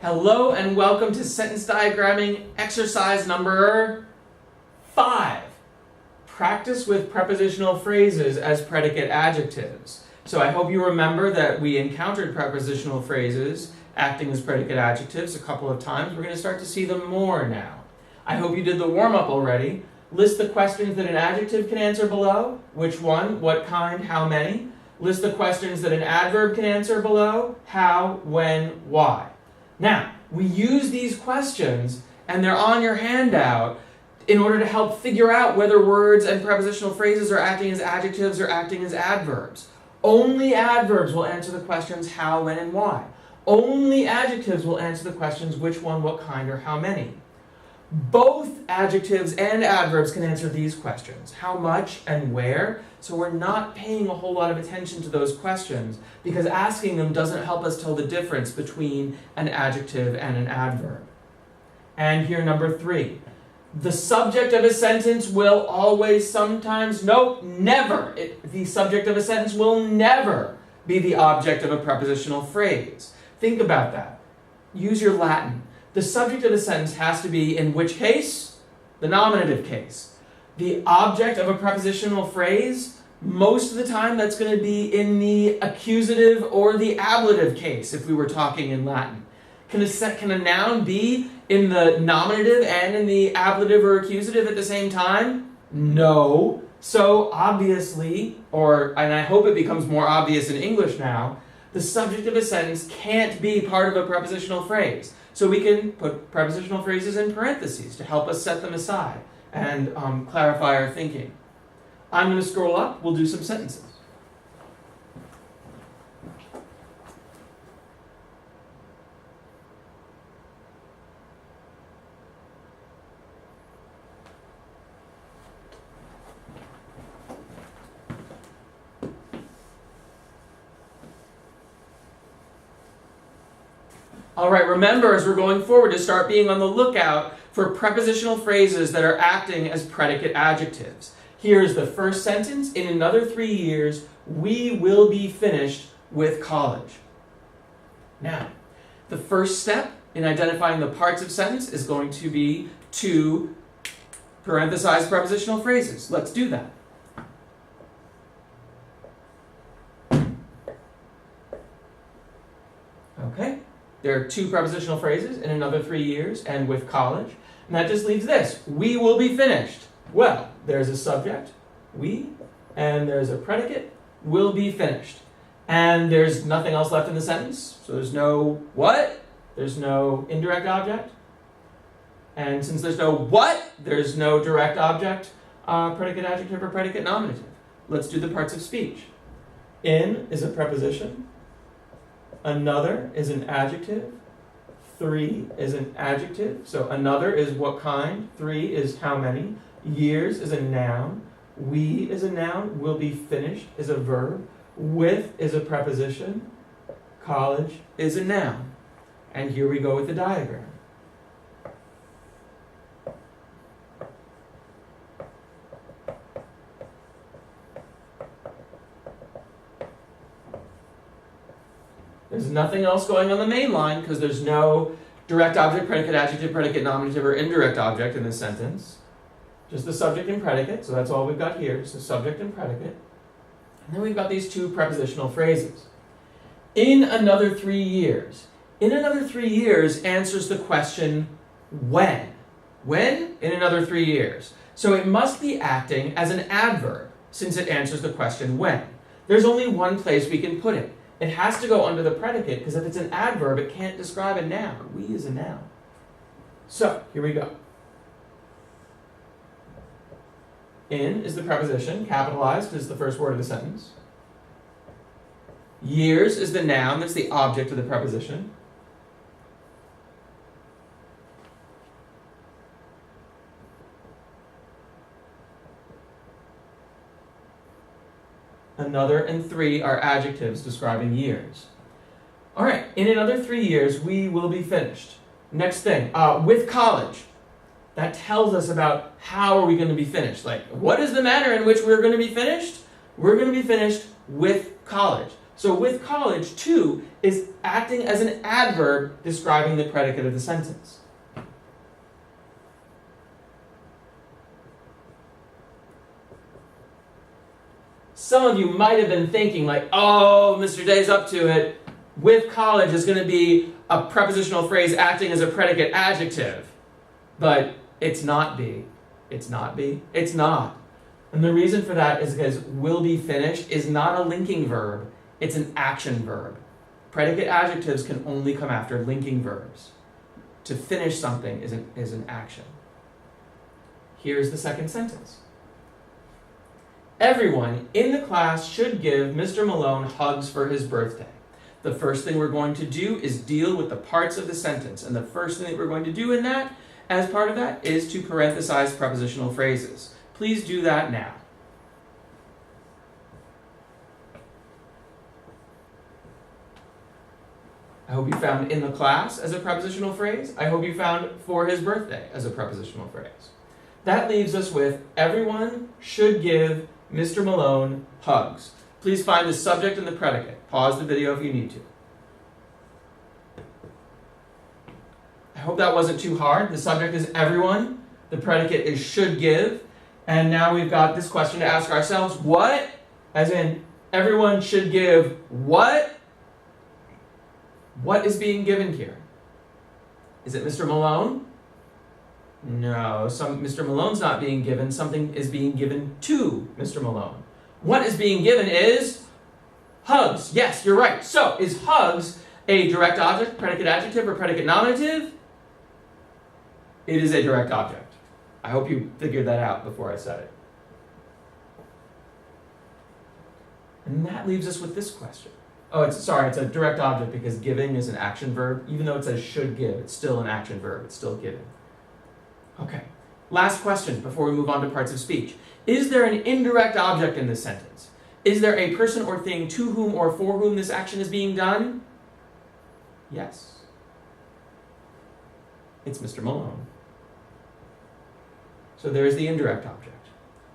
Hello and welcome to sentence diagramming exercise number 5. Practice with prepositional phrases as predicate adjectives. So I hope you remember that we encountered prepositional phrases acting as predicate adjectives a couple of times. We're going to start to see them more now. I hope you did the warm-up already. List the questions that an adjective can answer below. Which one, what kind, how many. List the questions that an adverb can answer below. How, when, why. Now, we use these questions, and they're on your handout, in order to help figure out whether words and prepositional phrases are acting as adjectives or acting as adverbs. Only adverbs will answer the questions how, when, and why. Only adjectives will answer the questions which one, what kind, or how many. Both adjectives and adverbs can answer these questions, how much and where, so we're not paying a whole lot of attention to those questions because asking them doesn't help us tell the difference between an adjective and an adverb. And here, number 3. The subject of a sentence will always, sometimes, nope, never. The subject of a sentence will never be the object of a prepositional phrase. Think about that. Use your Latin. The subject of the sentence has to be, in which case? The nominative case. The object of a prepositional phrase, most of the time that's going to be in the accusative or the ablative case, if we were talking in Latin. Can a noun be in the nominative and in the ablative or accusative at the same time? No. So obviously, and I hope it becomes more obvious in English now, the subject of a sentence can't be part of a prepositional phrase. So we can put prepositional phrases in parentheses to help us set them aside and clarify our thinking. I'm going to scroll up. We'll do some sentences. All right, remember as we're going forward to start being on the lookout for prepositional phrases that are acting as predicate adjectives. Here's the first sentence. In another 3 years, we will be finished with college. Now, the first step in identifying the parts of sentence is going to be to parenthesize prepositional phrases. Let's do that. Okay. There are 2 prepositional phrases, in another 3 years, and with college. And that just leaves this, we will be finished. Well, there's a subject, we, and there's a predicate, will be finished. And there's nothing else left in the sentence, so there's no what, there's no indirect object. And since there's no what, there's no direct object, predicate adjective or predicate nominative. Let's do the parts of speech. In is a preposition. Another is an adjective. 3 is an adjective. So another is what kind. 3 is how many. Years is a noun. We is a noun. Will be finished is a verb. With is a preposition. College is a noun. And here we go with the diagram. There's nothing else going on the main line because there's no direct object, predicate, adjective, predicate, nominative, or indirect object in this sentence. Just the subject and predicate, so that's all we've got here, so subject and predicate. And then we've got these 2 prepositional phrases. In another 3 years. In another 3 years answers the question, when? When? In another 3 years. So it must be acting as an adverb, since it answers the question, when. There's only one place we can put it. It has to go under the predicate, because if it's an adverb, it can't describe a noun. We is a noun. So, here we go. In is the preposition, capitalized is the first word of the sentence. Years is the noun, that's the object of the preposition. Another and 3 are adjectives describing years. All right, in another 3 years, we will be finished. Next thing, with college. That tells us about how are we going to be finished. Like, what is the manner in which we're going to be finished? We're going to be finished with college. So with college, to is acting as an adverb describing the predicate of the sentence. Some of you might have been thinking like, oh, Mr. Day's up to it. With college is going to be a prepositional phrase acting as a predicate adjective. But it's not be. It's not be. It's not. And the reason for that is because will be finished is not a linking verb. It's an action verb. Predicate adjectives can only come after linking verbs. To finish something is an action. Here's the second sentence. Everyone in the class should give Mr. Malone hugs for his birthday. The first thing we're going to do is deal with the parts of the sentence. And the first thing that we're going to do in that, as part of that, is to parenthesize prepositional phrases. Please do that now. I hope you found in the class as a prepositional phrase. I hope you found for his birthday as a prepositional phrase. That leaves us with everyone should give Mr. Malone hugs. Please find the subject and the predicate. Pause the video if you need to. I hope that wasn't too hard. The subject is everyone. The predicate is should give. And now we've got this question to ask ourselves. What? As in, everyone should give what? What is being given here? Is it Mr. Malone? No, Mr. Malone's not being given. Something is being given to Mr. Malone. What is being given is hugs. Yes, you're right. So, is hugs a direct object, predicate adjective, or predicate nominative? It is a direct object. I hope you figured that out before I said it. And that leaves us with this question. Oh, it's a direct object because giving is an action verb. Even though it says should give, it's still an action verb. It's still giving. Okay, last question before we move on to parts of speech. Is there an indirect object in this sentence? Is there a person or thing to whom or for whom this action is being done? Yes. It's Mr. Malone. So there is the indirect object.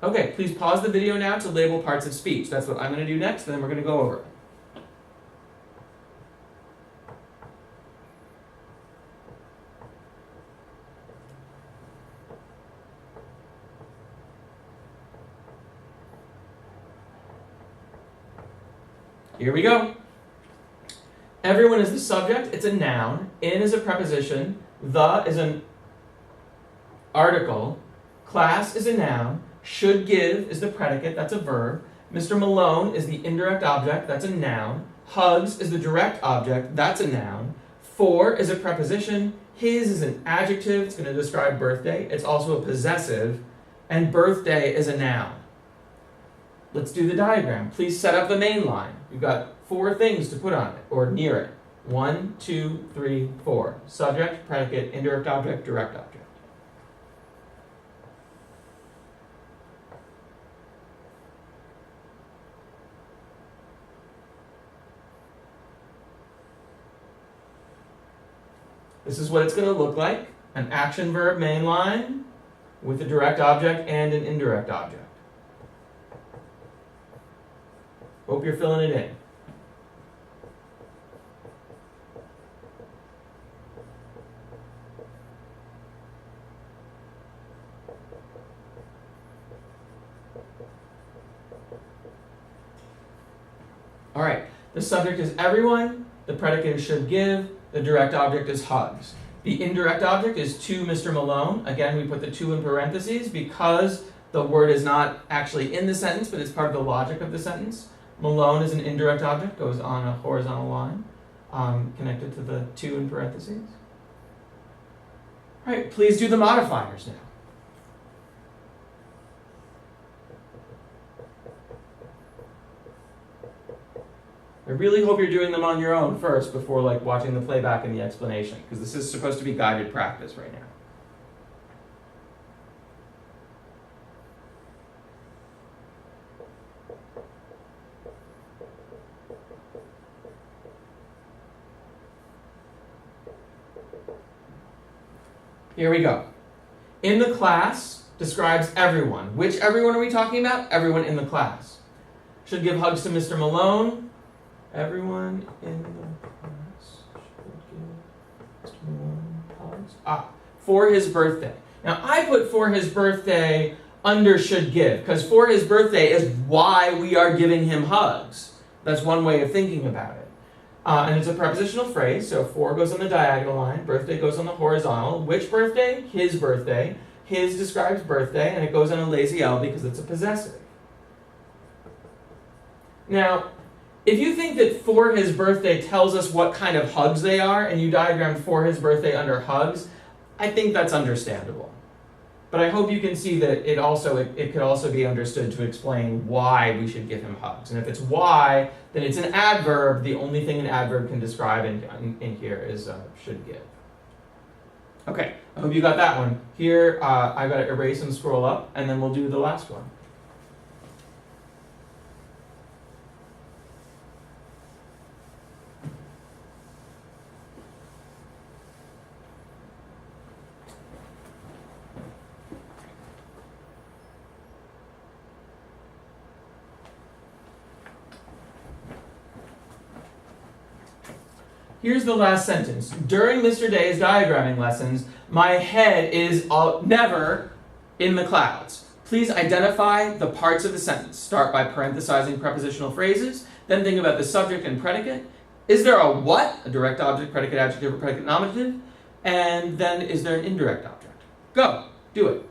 Okay, please pause the video now to label parts of speech. That's what I'm going to do next, and then we're going to go over it. Here we go. Everyone is the subject. It's a noun. In is a preposition. The is an article. Class is a noun. Should give is the predicate. That's a verb. Mr. Malone is the indirect object. That's a noun. Hugs is the direct object. That's a noun. For is a preposition. His is an adjective. It's going to describe birthday. It's also a possessive. And birthday is a noun. Let's do the diagram. Please set up the main line. You've got 4 things to put on it, or near it. 1, 2, 3, 4. Subject, predicate, indirect object, direct object. This is what it's going to look like. An action verb main line with a direct object and an indirect object. Hope you're filling it in. All right, the subject is everyone, the predicate is should give, the direct object is hugs. The indirect object is to Mr. Malone. Again, we put the to in parentheses because the word is not actually in the sentence, but it's part of the logic of the sentence. Malone is an indirect object, goes on a horizontal line, connected to the to in parentheses. All right, please do the modifiers now. I really hope you're doing them on your own first before watching the playback and the explanation, because this is supposed to be guided practice right now. Here we go. In the class describes everyone. Which everyone are we talking about? Everyone in the class. Should give hugs to Mr. Malone. Everyone in the class should give hugs. For his birthday. Now I put for his birthday under should give, because for his birthday is why we are giving him hugs. That's one way of thinking about it. And it's a prepositional phrase, so for goes on the diagonal line, birthday goes on the horizontal. Which birthday? His birthday. His describes birthday, and it goes on a lazy L because it's a possessive. Now, if you think that for his birthday tells us what kind of hugs they are, and you diagrammed for his birthday under hugs, I think that's understandable. But I hope you can see that it could also be understood to explain why we should give him hugs. And if it's why, then it's an adverb. The only thing an adverb can describe in here is should give. Okay, I hope you got that one. Here, I've got to erase and scroll up, and then we'll do the last one. Here's the last sentence. During Mr. Day's diagramming lessons, my head is never in the clouds. Please identify the parts of the sentence. Start by parenthesizing prepositional phrases, then think about the subject and predicate. Is there a what? A direct object, predicate, adjective, or predicate nominative? And then is there an indirect object? Go. Do it.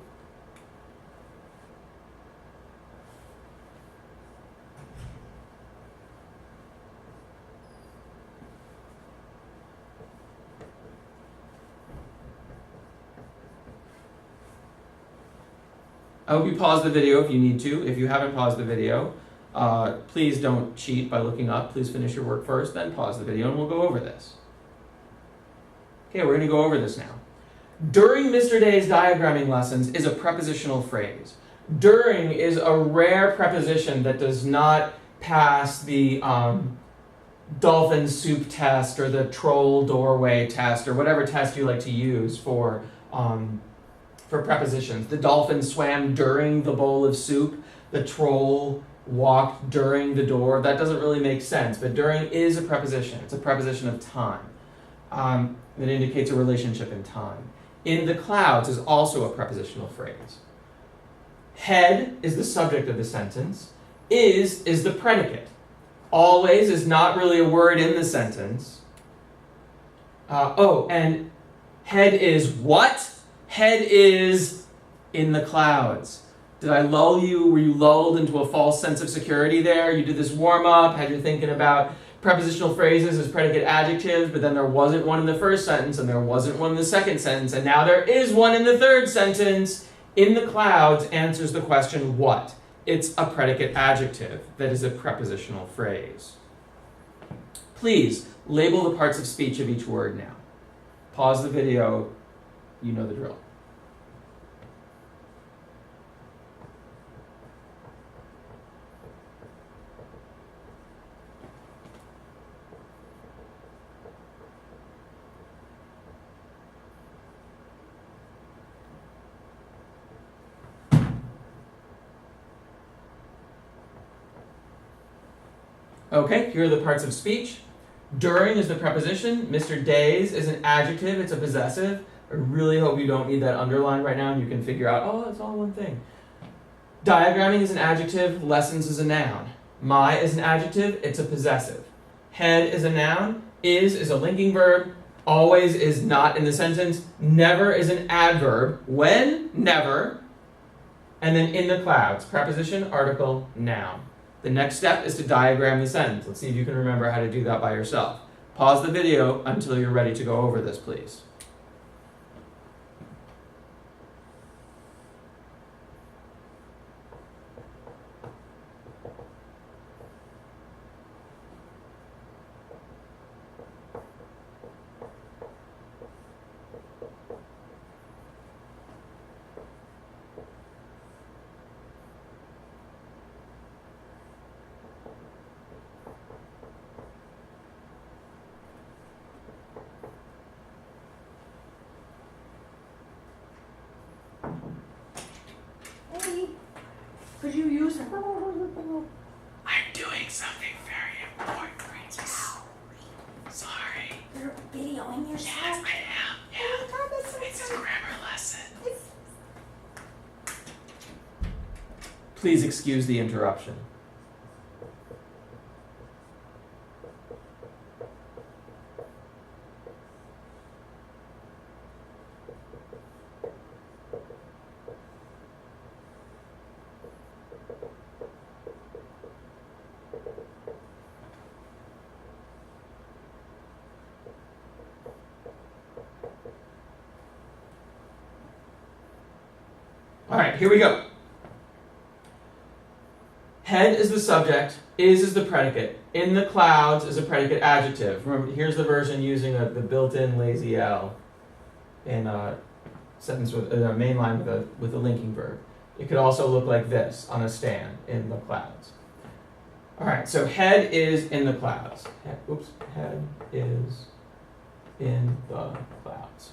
I hope you pause the video if you need to. If you haven't paused the video, please don't cheat by looking up. Please finish your work first, then pause the video, and we'll go over this. Okay, we're going to go over this now. During Mr. Day's diagramming lessons is a prepositional phrase. During is a rare preposition that does not pass the dolphin soup test or the troll doorway test or whatever test you like to use for prepositions. The dolphin swam during the bowl of soup. The troll walked during the door. That doesn't really make sense, but during is a preposition. It's a preposition of time that indicates a relationship in time. In the clouds is also a prepositional phrase. Head is the subject of the sentence. Is the predicate. Always is not really a word in the sentence. And head is what? Head is in the clouds. Did I lull you? Were you lulled into a false sense of security there? You did this warm-up, had you thinking about prepositional phrases as predicate adjectives, but then there wasn't one in the first sentence, and there wasn't one in the second sentence, and now there is one in the third sentence. In the clouds answers the question what? It's a predicate adjective that is a prepositional phrase. Please label the parts of speech of each word now. Pause the video. You know the drill. Okay, here are the parts of speech. During is the preposition. Mr. Days is an adjective. It's a possessive. I really hope you don't need that underlined right now and you can figure out, oh, it's all one thing. Diagramming is an adjective. Lessons is a noun. My is an adjective. It's a possessive. Head is a noun. Is a linking verb. Always is not in the sentence. Never is an adverb. When? Never. And then in the clouds. Preposition, article, noun. The next step is to diagram the sentence. Let's see if you can remember how to do that by yourself. Pause the video until you're ready to go over this, please. Could you use I'm doing something very important right Please excuse the interruption. All right, here we go. Head is the subject, is the predicate, in the clouds is a predicate adjective. Remember, here's the version using the built-in lazy L in a sentence with a main line with a linking verb. It could also look like this on a stand in the clouds. All right, so head is in the clouds. Head is in the clouds.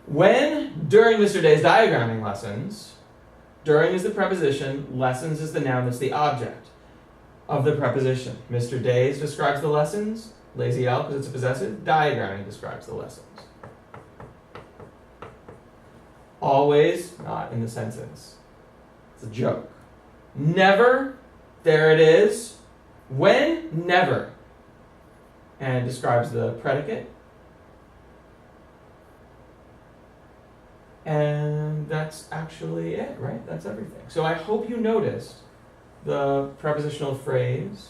When, during Mr. Day's diagramming lessons, during is the preposition, lessons is the noun that's the object of the preposition. Mr. Days describes the lessons, lazy L because it's a possessive, diagramming describes the lessons. Always not in the sentence. It's a joke. Never, there it is. When, never. And it describes the predicate. And that's actually it, right? That's everything. So I hope you noticed the prepositional phrase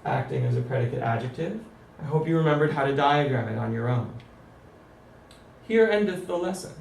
acting as a predicate adjective. I hope you remembered how to diagram it on your own. Here endeth the lesson.